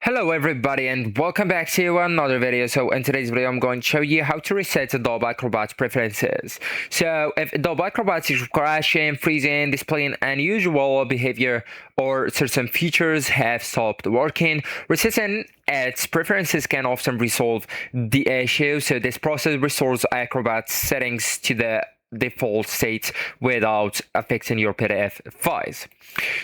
Hello everybody and welcome back to another video. So in today's video I'm going to show you how to reset Adobe Acrobat preferences. So if Adobe Acrobat is crashing, freezing, displaying unusual behavior, or certain features have stopped working, resetting its preferences can often resolve the issue. So this process restores Acrobat settings to the default state without affecting your PDF files.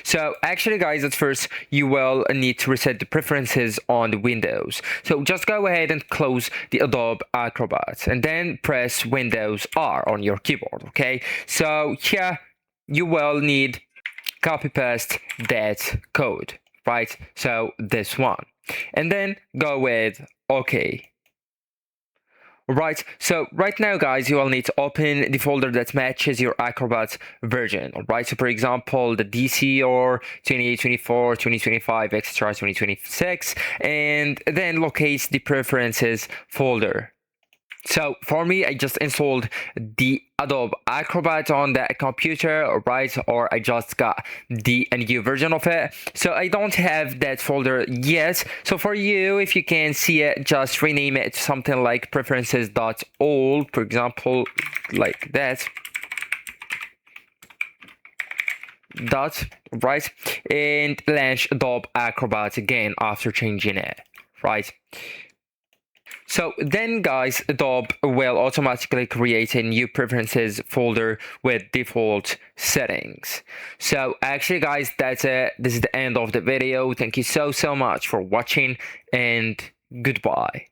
So actually guys, at first you will need to reset the preferences on the Windows. So just go ahead and close the Adobe Acrobat and then press Windows R on your keyboard. Okay, so here you will need copy paste that code, right? So this one, and then go with OK. Right, so right now guys, you will need to open the folder that matches your Acrobat version. Alright, so for example the DC or 2824, 2025, etc, 2026, and then locate the preferences folder. So for me, I just installed the Adobe Acrobat on the computer, right? Or I just got the new version of it. So I don't have that folder yet. So for you, if you can see it, just rename it to something like preferences.all, for example, like that. Right? And launch Adobe Acrobat again after changing it, right? So then guys, Adobe will automatically create a new preferences folder with default settings. So actually guys, that's it. This is the end of the video. Thank you so much for watching and goodbye.